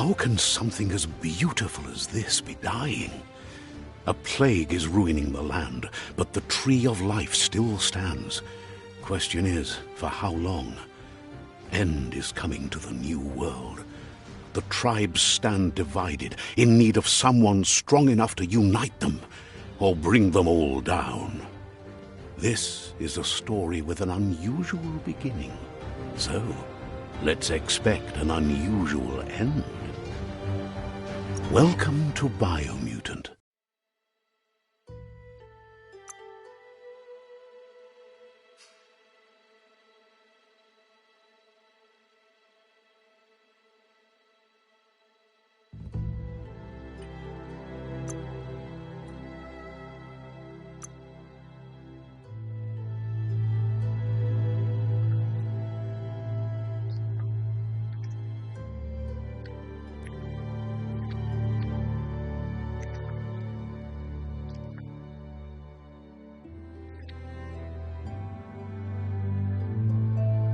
How can something as beautiful as this be dying? A plague is ruining the land, but the tree of life still stands. Question is, for how long? End is coming to the new world. The tribes stand divided, in need of someone strong enough to unite them, or bring them all down. This is a story with an unusual beginning. So, let's expect an unusual end. Welcome to Biomutant.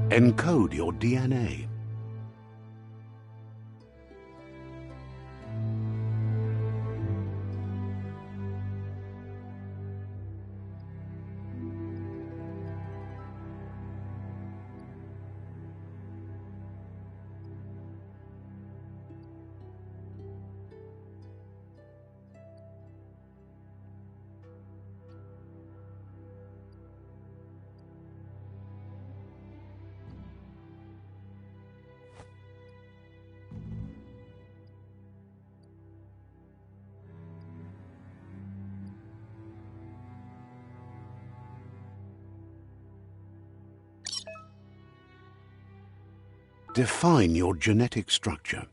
Encode your DNA. Define your genetic structure.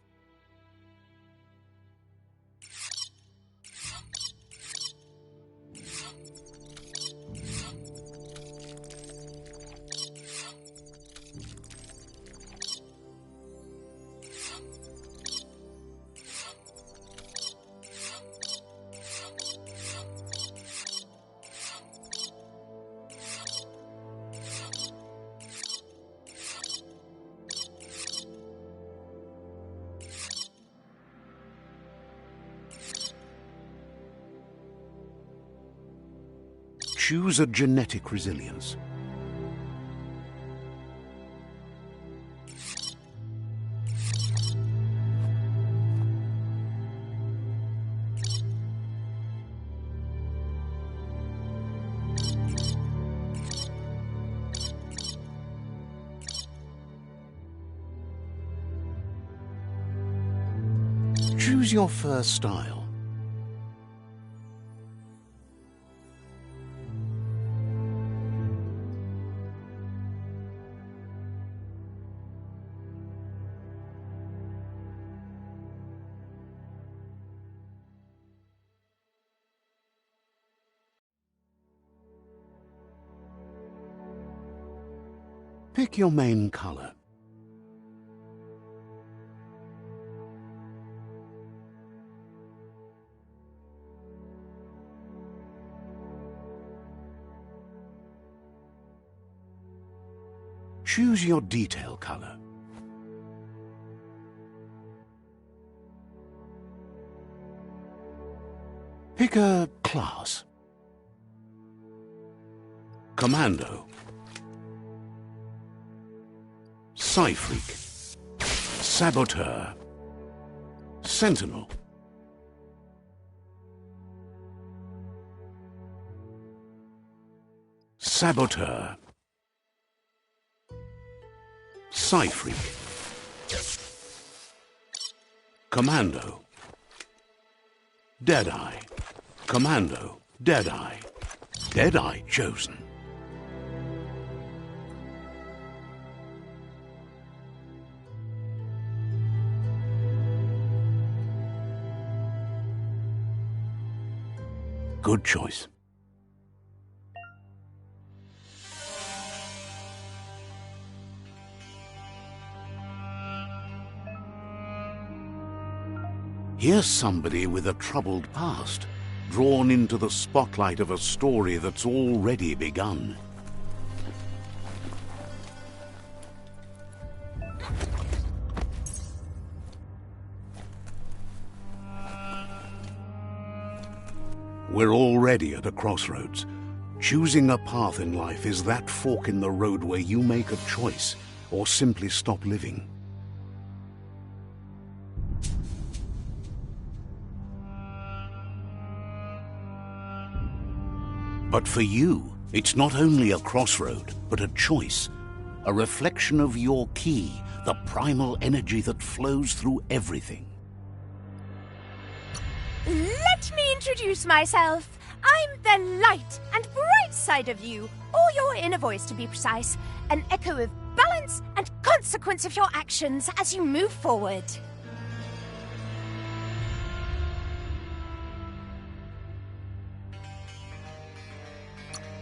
Choose a genetic resilience. Choose your first style. Pick your main color. Choose your detail color. Pick a class. Commando. Psyphreak, Saboteur, Sentinel. Saboteur, Psyphreak, Commando, Deadeye, Commando, Deadeye, Deadeye chosen. Good choice. Here's somebody with a troubled past, drawn into the spotlight of a story that's already begun. We're already at a crossroads. Choosing a path in life is that fork in the road where you make a choice or simply stop living. But for you, it's not only a crossroad, but a choice. A reflection of your key, the primal energy that flows through everything. Let me introduce myself. I'm the light and bright side of you, or your inner voice to be precise, an echo of balance and consequence of your actions as you move forward.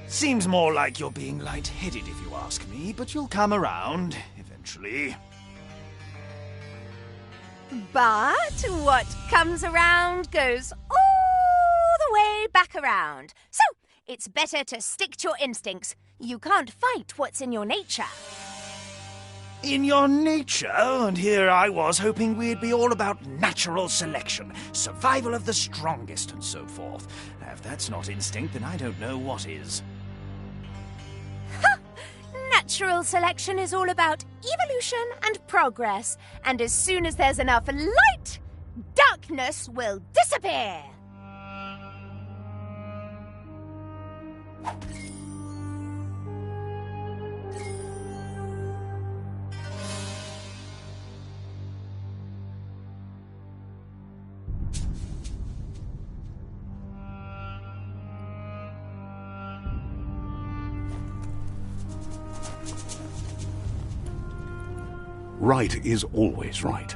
Seems more like you're being light-headed if you ask me, but you'll come around, eventually. But what comes around goes all the way back around. So, it's better to stick to your instincts. You can't fight what's in your nature. In your nature? And here I was hoping we'd be all about natural selection, survival of the strongest, and so forth. If that's not instinct, then I don't know what is. Natural selection is all about evolution and progress, and as soon as there's enough light, darkness will disappear. Right is always right.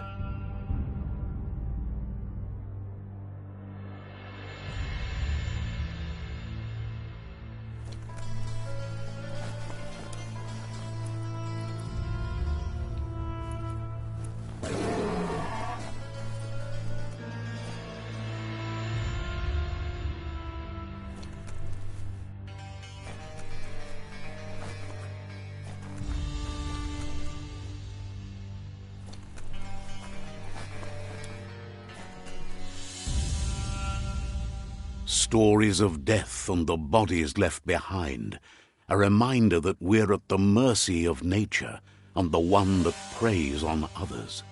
Stories of death and the bodies left behind, a reminder that we're at the mercy of nature and the one that preys on others.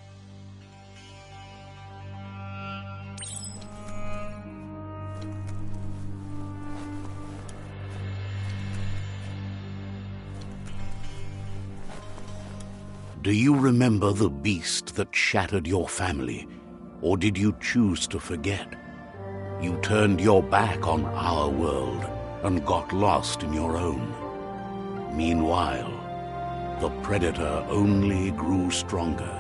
Do you remember the beast that shattered your family, or did you choose to forget? You turned your back on our world and got lost in your own. Meanwhile, the predator only grew stronger.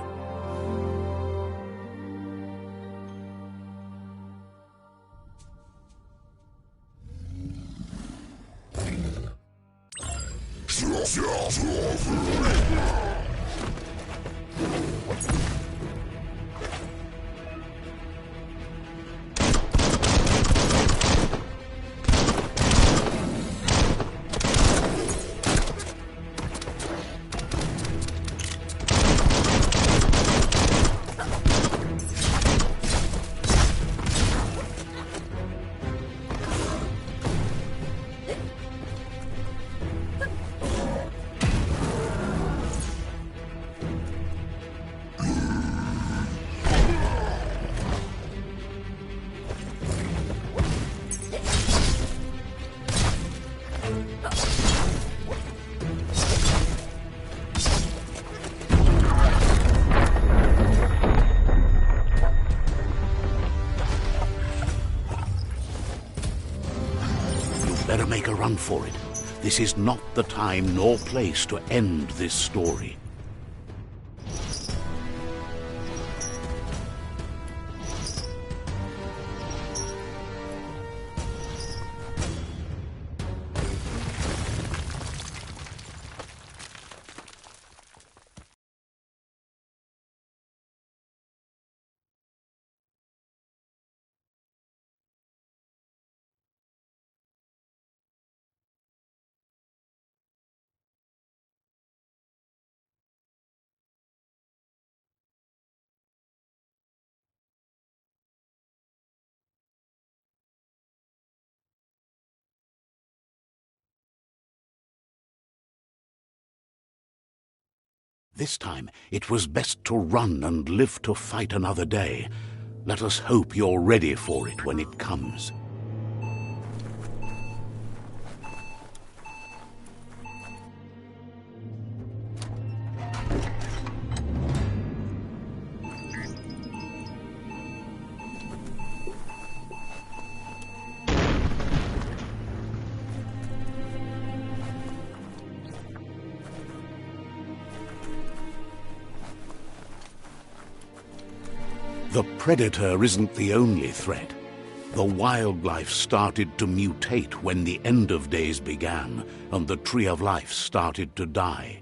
Better make a run for it. This is not the time nor place to end this story. This time, it was best to run and live to fight another day. Let us hope you're ready for it when it comes. The predator isn't the only threat. The wildlife started to mutate when the end of days began, and the Tree of Life started to die.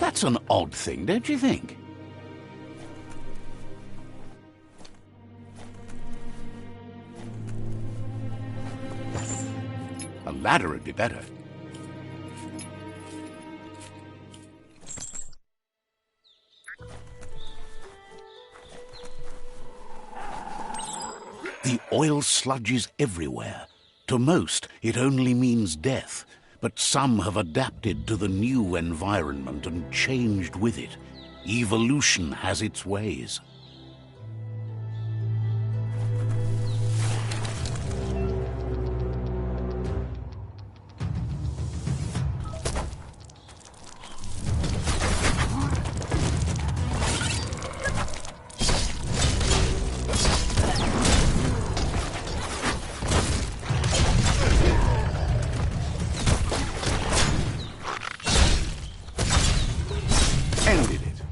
That's an odd thing, don't you think? A ladder would be better. The oil sludges everywhere. To most, it only means death. But some have adapted to the new environment and changed with it. Evolution has its ways. Ended it.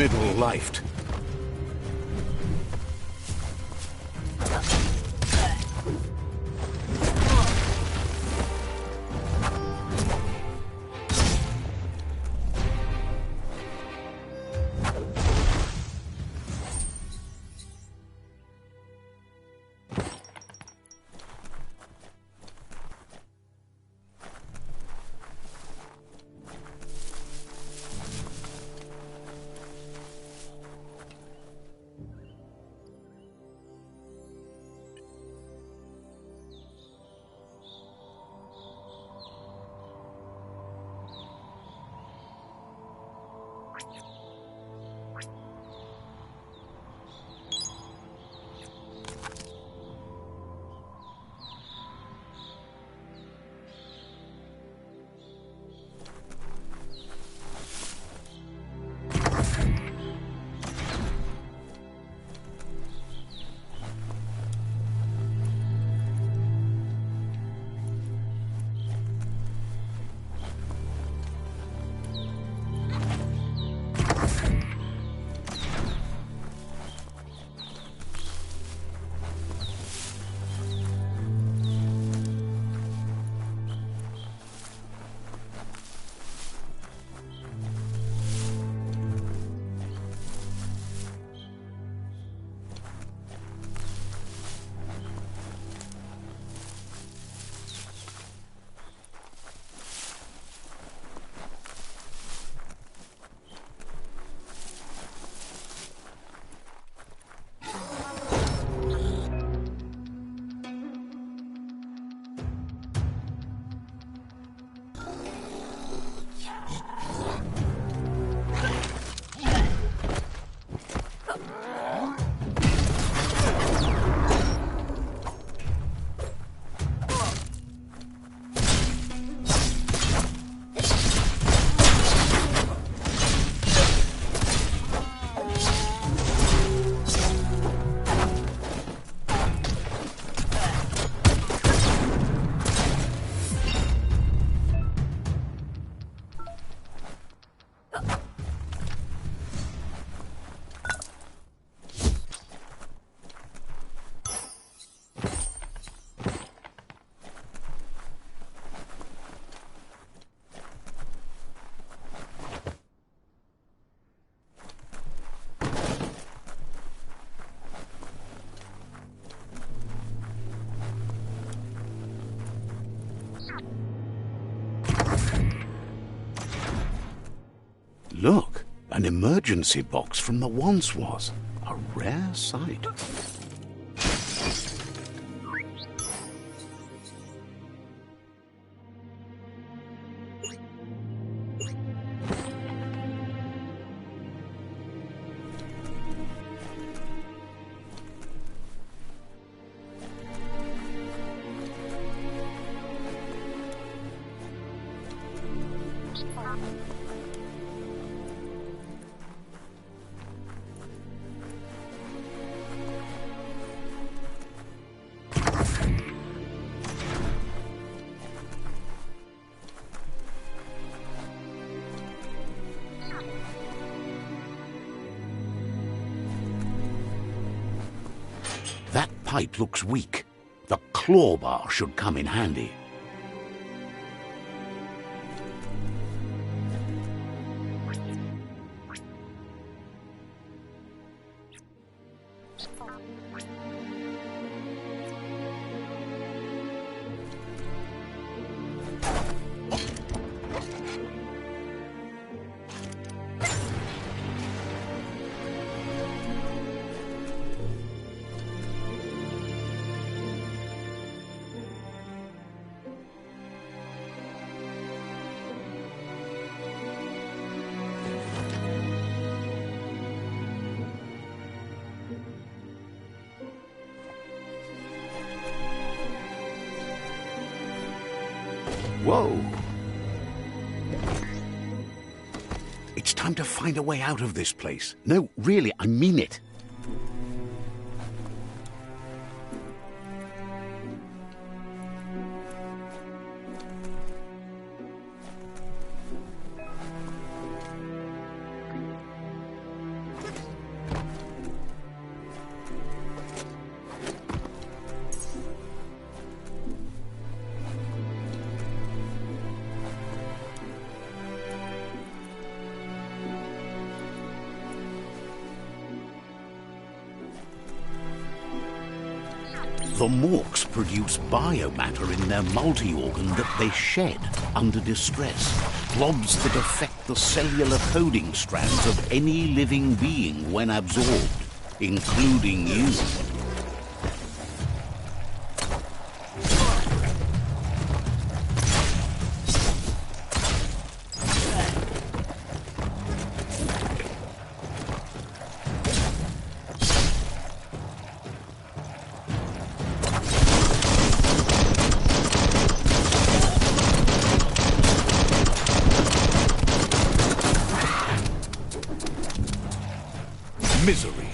middle-lifed. Look, an emergency box from the once was. A rare sight. That pipe looks weak. The claw bar should come in handy. Whoa! It's time to find a way out of this place. No, really, I mean it. The Morks produce biomatter in their multi-organ that they shed under distress. Blobs that affect the cellular coding strands of any living being when absorbed, including you. Misery.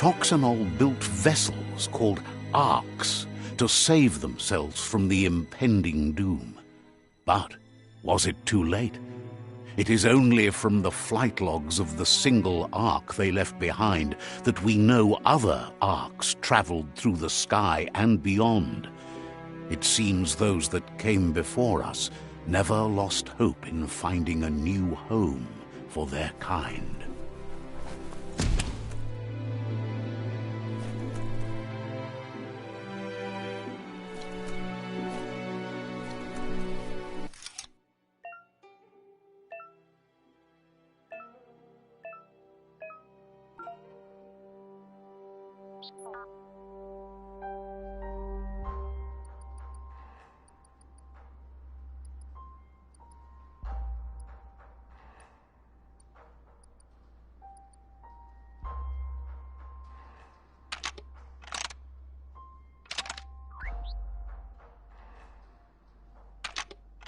Toxanol built vessels called arks to save themselves from the impending doom. But was it too late? It is only from the flight logs of the single ark they left behind that we know other arks traveled through the sky and beyond. It seems those that came before us never lost hope in finding a new home for their kind.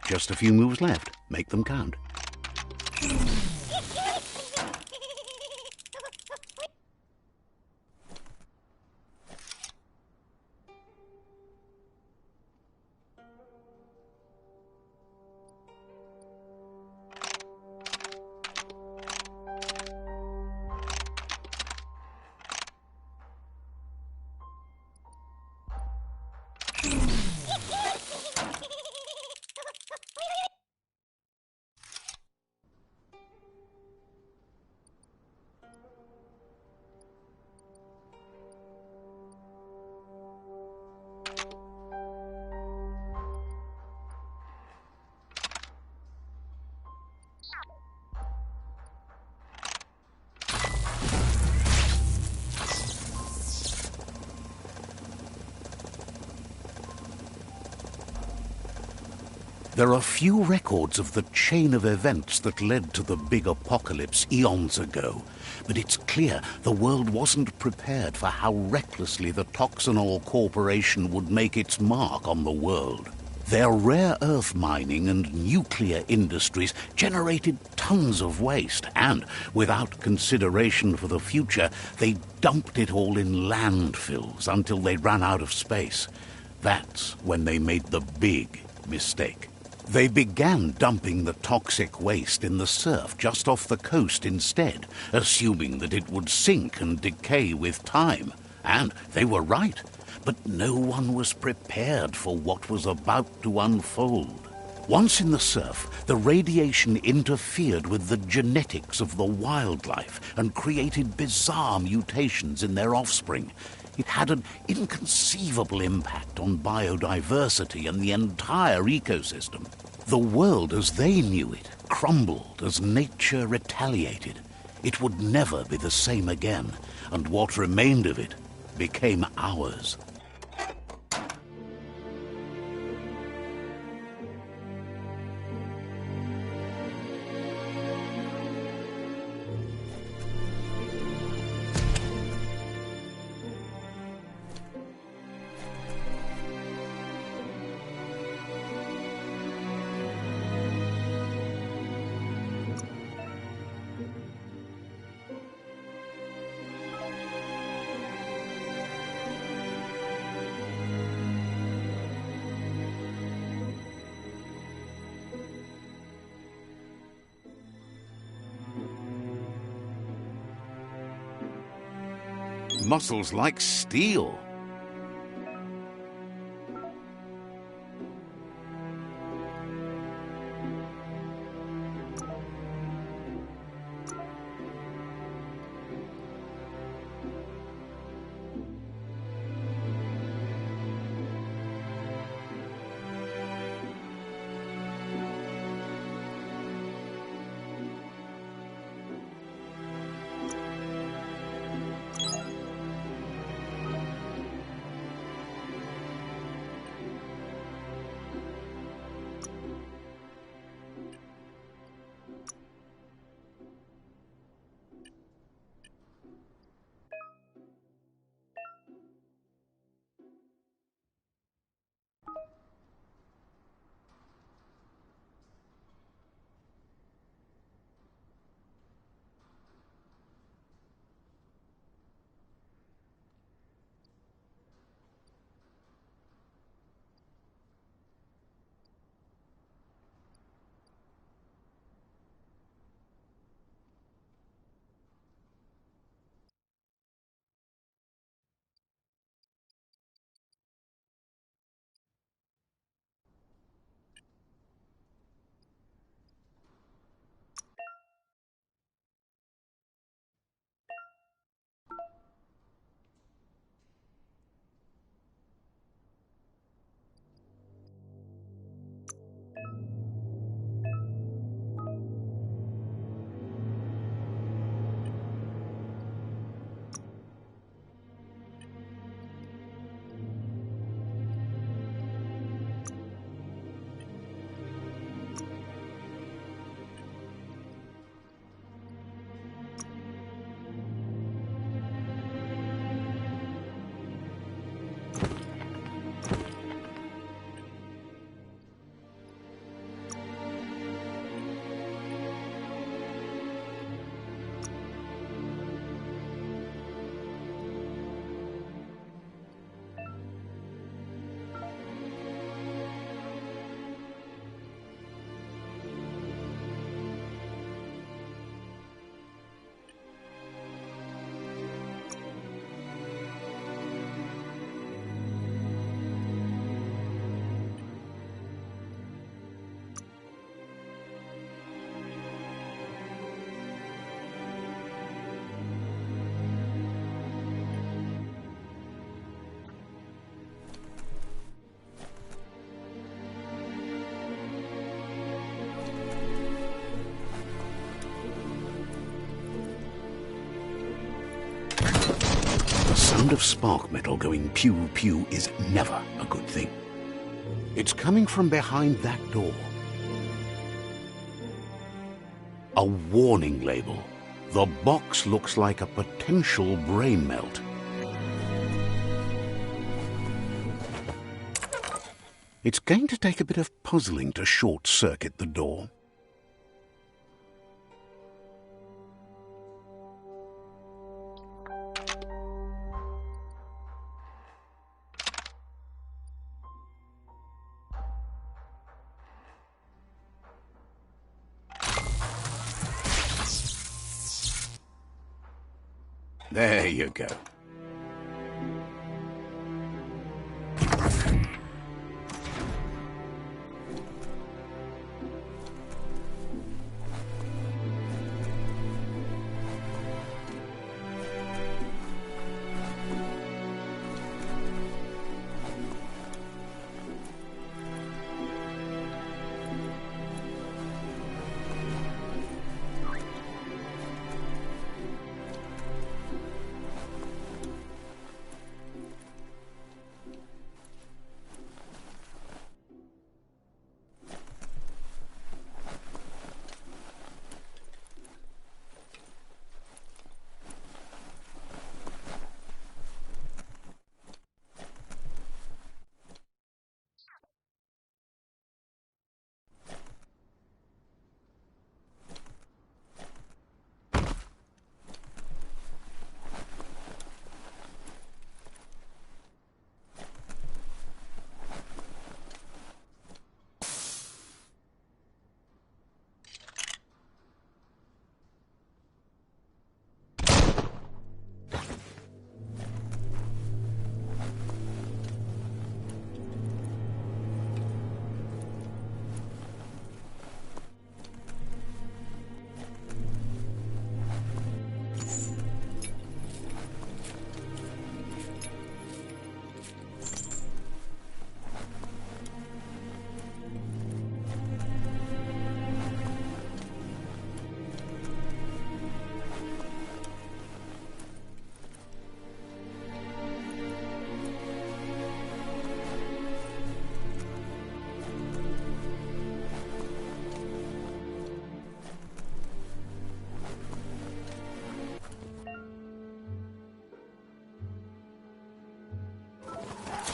Just a few moves left. Make them count. There are few records of the chain of events that led to the big apocalypse eons ago, but it's clear the world wasn't prepared for how recklessly the Toxanol Corporation would make its mark on the world. Their rare earth mining and nuclear industries generated tons of waste, and, without consideration for the future, they dumped it all in landfills until they ran out of space. That's when they made the big mistake. They began dumping the toxic waste in the surf just off the coast instead, assuming that it would sink and decay with time. And they were right. But no one was prepared for what was about to unfold. Once in the surf, the radiation interfered with the genetics of the wildlife and created bizarre mutations in their offspring. It had an inconceivable impact on biodiversity and the entire ecosystem. The world as they knew it crumbled as nature retaliated. It would never be the same again, and what remained of it became ours. Muscles like steel. The sound of spark metal going pew-pew is never a good thing. It's coming from behind that door. A warning label. The box looks like a potential brain melt. It's going to take a bit of puzzling to short-circuit the door. There you go.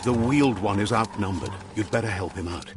The wheeled one is outnumbered. You'd better help him out.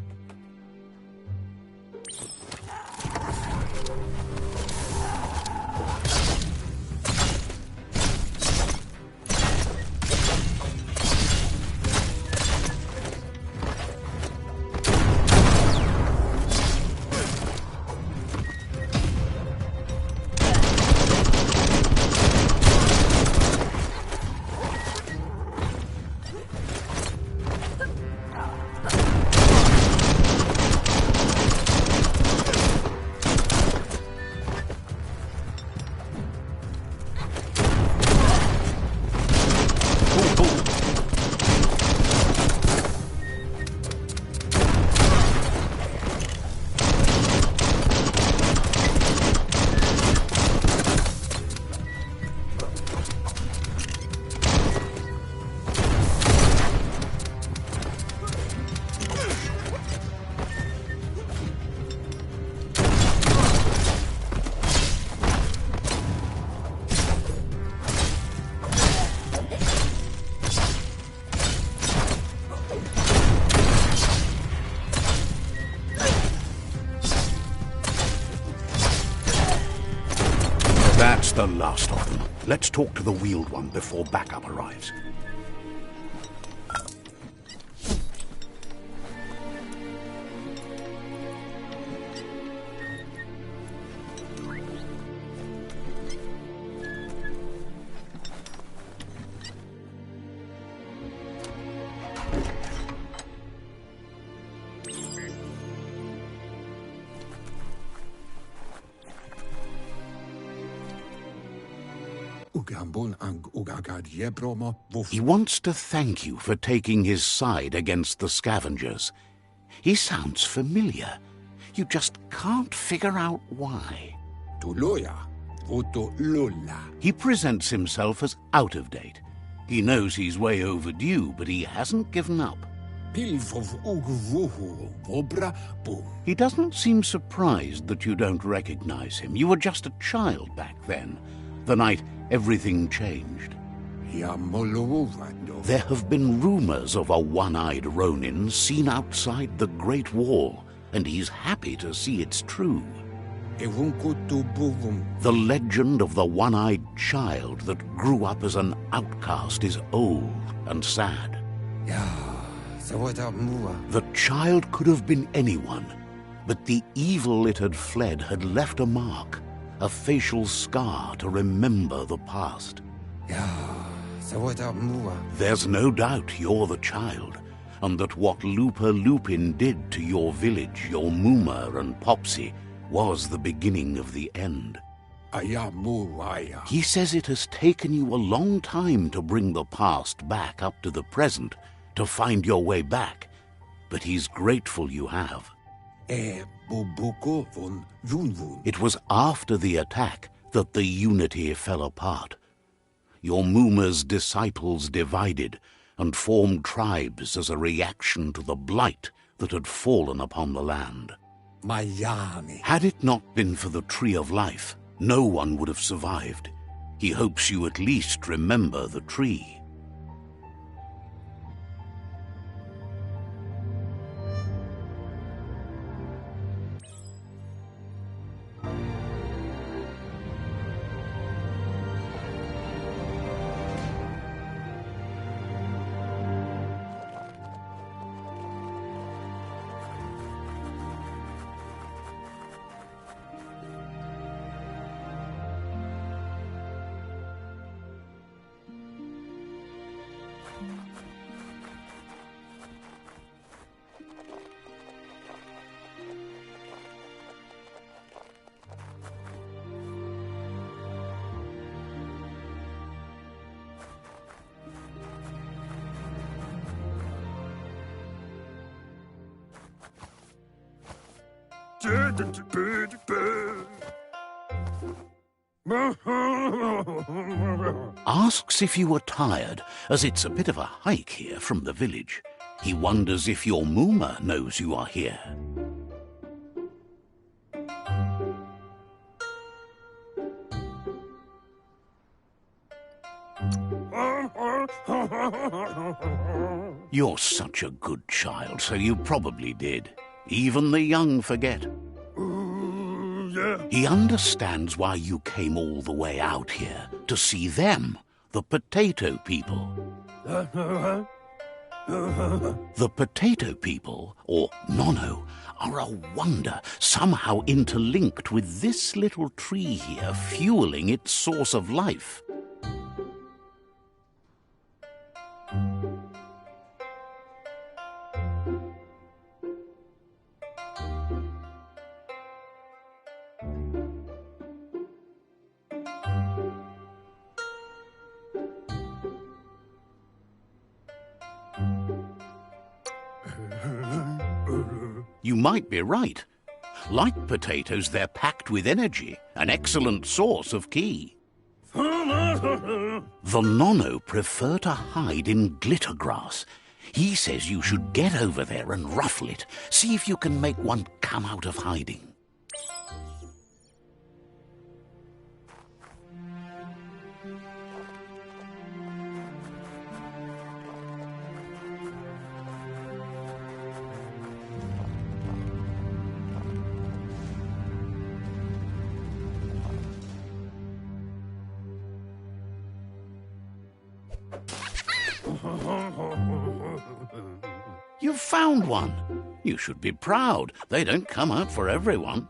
That's the last of them. Let's talk to the wheeled one before backup arrives. He wants to thank you for taking his side against the scavengers. He sounds familiar. You just can't figure out why. He presents himself as out of date. He knows he's way overdue, but he hasn't given up. He doesn't seem surprised that you don't recognize him. You were just a child back then, the night everything changed. There have been rumors of a one-eyed Ronin seen outside the Great Wall, and he's happy to see it's true. The legend of the one-eyed child that grew up as an outcast is old and sad. The child could have been anyone, but the evil it had fled had left a mark, a facial scar to remember the past. There's no doubt you're the child, and that what Looper Lupin did to your village, your Mooma and Popsy, was the beginning of the end. He says it has taken you a long time to bring the past back up to the present, to find your way back, but he's grateful you have. It was after the attack that the unity fell apart. Your Mooma's disciples divided and formed tribes as a reaction to the blight that had fallen upon the land. Had it not been for the Tree of Life, no one would have survived. He hopes you at least remember the tree. Asks if you were tired, as it's a bit of a hike here from the village. He wonders if your Mooma knows you are here. You're such a good child, so you probably did. Even the young forget. He understands why you came all the way out here, to see them, the potato people. The potato people, or Nono, are a wonder, somehow interlinked with this little tree here, fueling its source of life. You might be right. Like potatoes, they're packed with energy, an excellent source of ki. The Nono prefer to hide in glitter grass. He says you should get over there and ruffle it. See if you can make one come out of hiding. You've found one. You should be proud. They don't come out for everyone.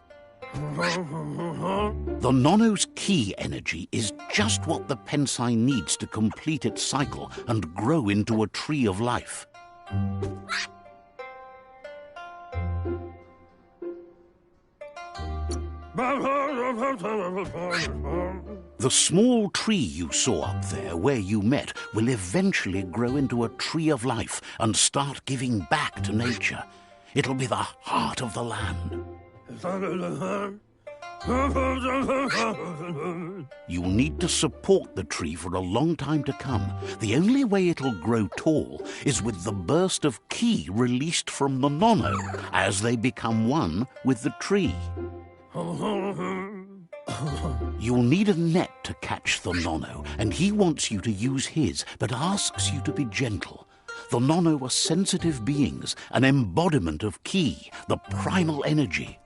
The Nono's ki energy is just what the Pensai needs to complete its cycle and grow into a tree of life. The small tree you saw up there where you met will eventually grow into a tree of life and start giving back to nature. It'll be the heart of the land. You'll need to support the tree for a long time to come. The only way it'll grow tall is with the burst of ki released from the nono as they become one with the tree. You'll need a net to catch the nono, and he wants you to use his, but asks you to be gentle. The nono are sensitive beings, an embodiment of ki, the primal energy.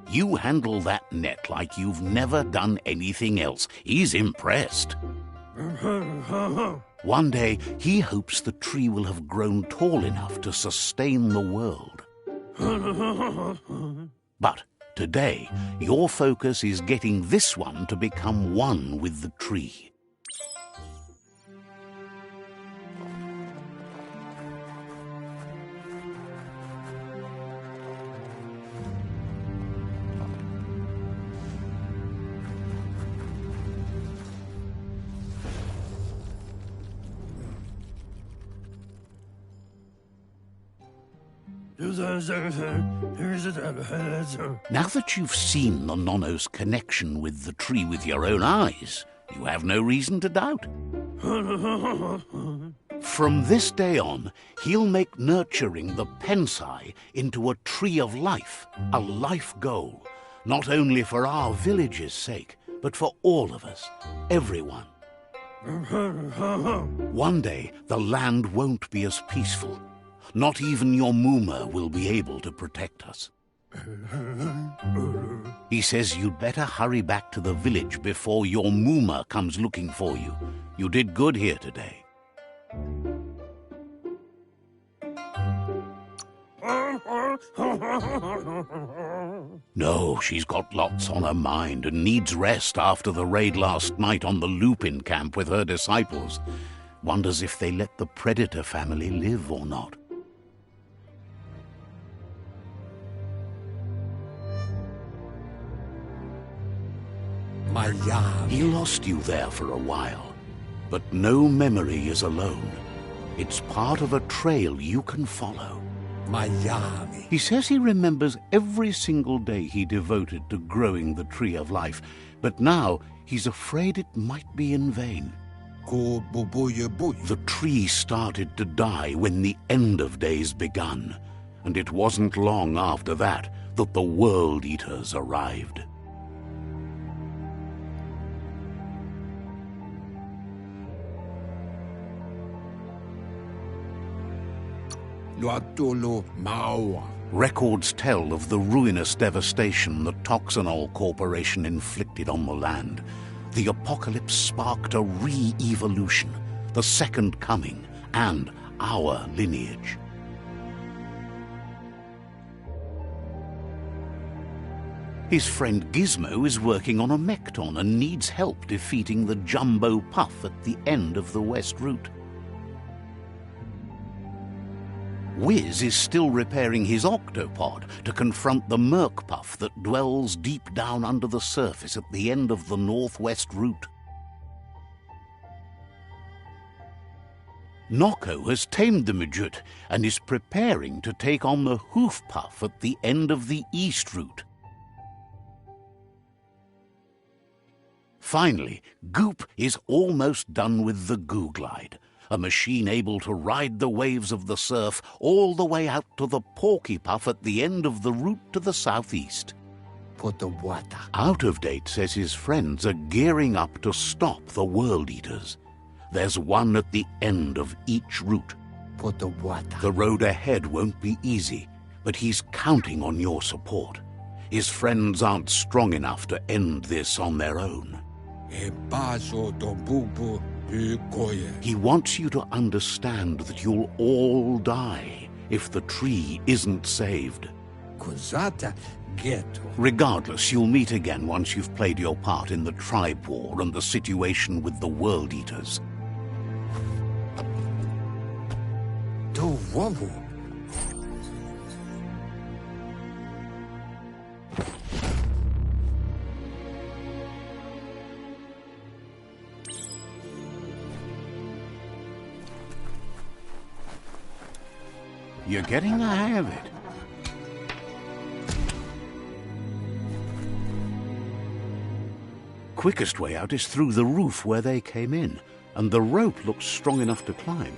You handle that net like you've never done anything else. He's impressed. One day, he hopes the tree will have grown tall enough to sustain the world. But Today, your focus is getting this one to become one with the tree. Now that you've seen the Nonno's connection with the tree with your own eyes, you have no reason to doubt. From this day on, he'll make nurturing the Pensai into a tree of life, a life goal, not only for our village's sake, but for all of us, everyone. One day, the land won't be as peaceful. Not even your Mooma will be able to protect us. He says you'd better hurry back to the village before your Mooma comes looking for you. You did good here today. No, she's got lots on her mind and needs rest after the raid last night on the Lupin camp with her disciples. Wonders if they let the Predator family live or not. He lost you there for a while, but no memory is alone. It's part of a trail you can follow. He says he remembers every single day he devoted to growing the Tree of Life, but now he's afraid it might be in vain. The tree started to die when the end of days begun, and it wasn't long after that that the World Eaters arrived. Records tell of the ruinous devastation the Toxanol Corporation inflicted on the land. The apocalypse sparked a re-evolution, the Second Coming, and our lineage. His friend Gizmo is working on a Mekton and needs help defeating the Jumbo Puff at the end of the West Route. Wiz is still repairing his octopod to confront the Merc Puff that dwells deep down under the surface at the end of the Northwest Route. Nocco has tamed the Midget and is preparing to take on the Hoof Puff at the end of the East Route. Finally, Goop is almost done with the Googlide, a machine able to ride the waves of the surf all the way out to the Porky Puff at the end of the route to the southeast. Out of Date says his friends are gearing up to stop the World Eaters. There's one at the end of each route. The road ahead won't be easy, but he's counting on your support. His friends aren't strong enough to end this on their own. He wants you to understand that you'll all die if the tree isn't saved. Regardless, you'll meet again once you've played your part in the tribe war and the situation with the World Eaters. You're getting the hang of it. Quickest way out is through the roof where they came in, and the rope looks strong enough to climb.